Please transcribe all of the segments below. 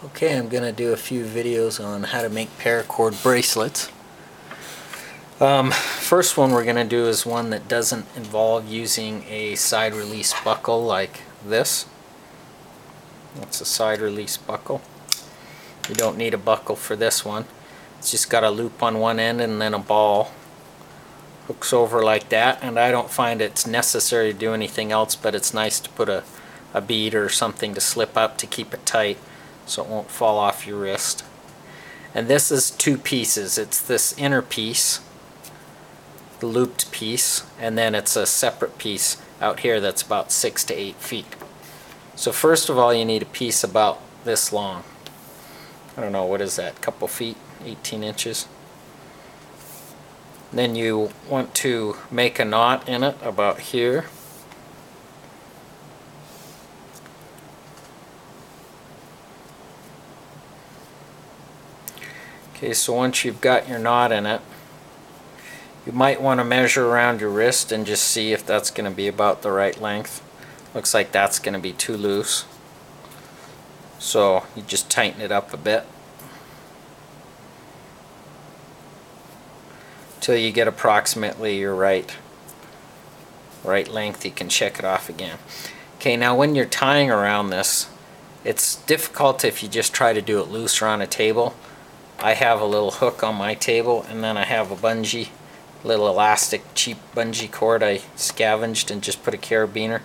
Okay, I'm going to do a few videos on how to make paracord bracelets. First one we're going to do is one that doesn't involve using a side release buckle like this. That's a side release buckle. You don't need a buckle for this one. It's just got a loop on one end and then a ball hooks over like that, and I don't find it's necessary to do anything else, but it's nice to put a bead or something to slip up to keep it tight so it won't fall off your wrist. And this is two pieces. It's this inner piece, the looped piece, and then it's a separate piece out here that's about 6 to 8 feet. So first of all, you need a piece about this long. I don't know, what is that, couple feet, 18 inches. Then you want to make a knot in it about here. Okay, so once you've got your knot in it, you might want to measure around your wrist and just see if that's going to be about the right length. Looks like that's going to be too loose. So you just tighten it up a bit till you get approximately your right length. You can check it off again. Okay, now when you're tying around this, it's difficult if you just try to do it loose around a table. I have a little hook on my table, and then I have a bungee, little elastic, cheap bungee cord I scavenged and just put a carabiner.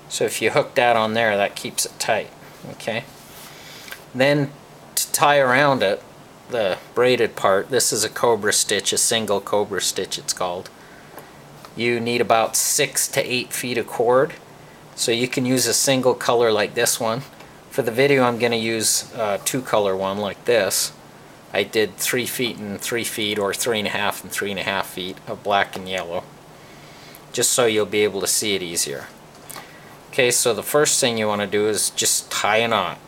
So if you hook that on there, that keeps it tight. Okay. Then to tie around it, the braided part, this is a cobra stitch, a single cobra stitch it's called. You need about 6 to 8 feet of cord. So you can use a single color like this one. For the video I'm going to use a 2-color one like this. I did 3 feet and 3 feet, or 3.5 and 3.5 feet of black and yellow, just so you'll be able to see it easier. Okay, so the first thing you want to do is just tie a knot.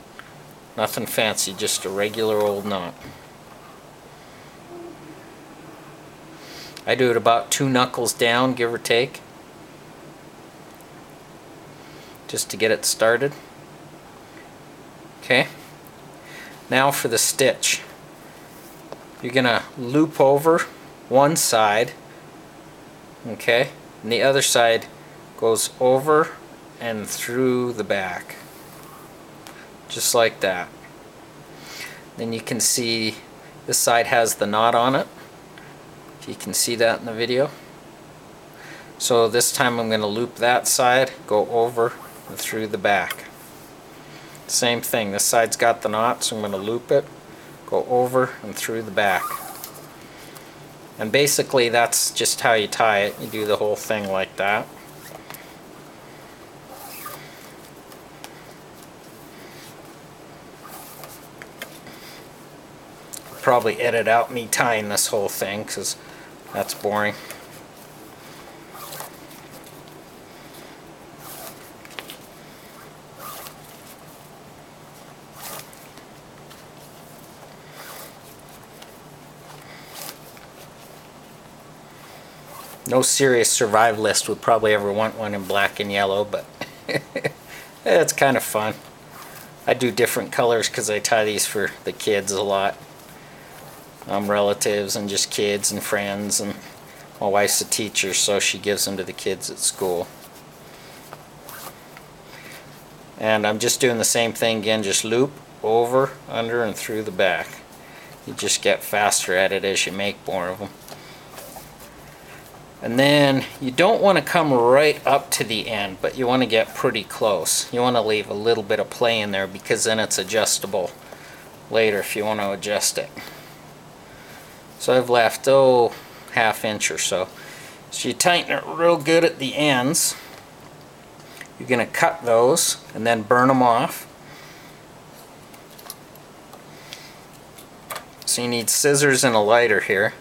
Nothing fancy, just a regular old knot. I do it about 2 knuckles down, give or take, just to get it started. Okay, now for the stitch. You're gonna loop over one side, okay, and the other side goes over and through the back, just like that. Then you can see this side has the knot on it, if you can see that in the video. So this time I'm going to loop that side, go over and through the back. Same thing, this side's got the knot, so I'm going to loop it, go over and through the back. And basically that's just how you tie it. You do the whole thing like that. Probably edit out me tying this whole thing because that's boring. No serious survivalist would probably ever want one in black and yellow, but it's kind of fun. I do different colors because I tie these for the kids a lot. Relatives and just kids and friends, and my wife's a teacher, so she gives them to the kids at school. And I'm just doing the same thing again, just loop over, under, and through the back. You just get faster at it as you make more of them. And then you don't want to come right up to the end, but you want to get pretty close. You want to leave a little bit of play in there because then it's adjustable later if you want to adjust it. So I've left, ½ inch or so. So you tighten it real good at the ends. You're going to cut those and then burn them off. So you need scissors and a lighter here.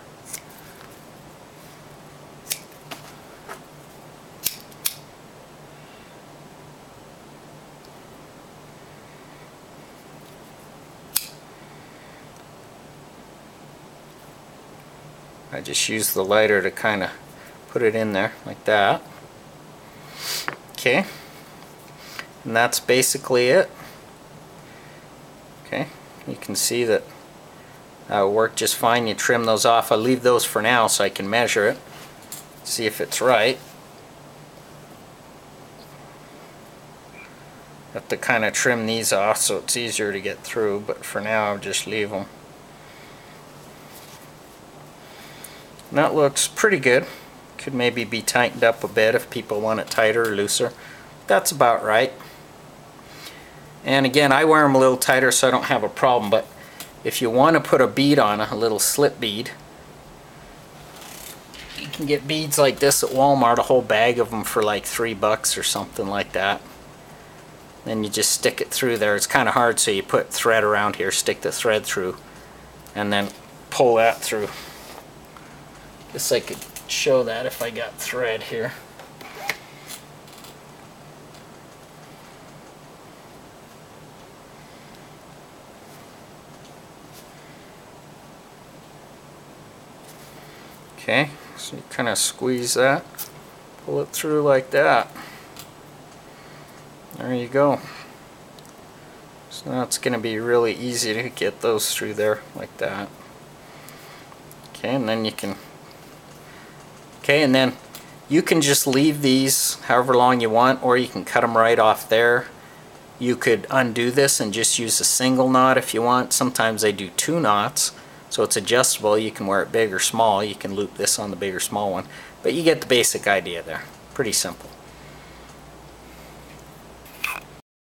I just use the lighter to kind of put it in there like that. Okay, and that's basically it. Okay, you can see that worked just fine. You trim those off. I'll leave those for now so I can measure it, see if it's right. Have to kind of trim these off so it's easier to get through, but for now I'll just leave them. And that looks pretty good. Could maybe be tightened up a bit if people want it tighter or looser. That's about right. And again, I wear them a little tighter so I don't have a problem, but if you want to put a bead on, a little slip bead, you can get beads like this at Walmart, a whole bag of them for like $3 or something like that. Then you just stick it through there. It's kind of hard, so you put thread around here, stick the thread through, and then pull that through. Guess I could show that if I got thread here. Okay, so you kind of squeeze that, pull it through like that. There you go. So now it's going to be really easy to get those through there like that. Okay, and then you can, and then you can just leave these however long you want, or you can cut them right off there. You could undo this and just use a single knot if you want. Sometimes they do 2 knots, so it's adjustable. You can wear it big or small. You can loop this on the big or small one, but you get the basic idea there. Pretty simple.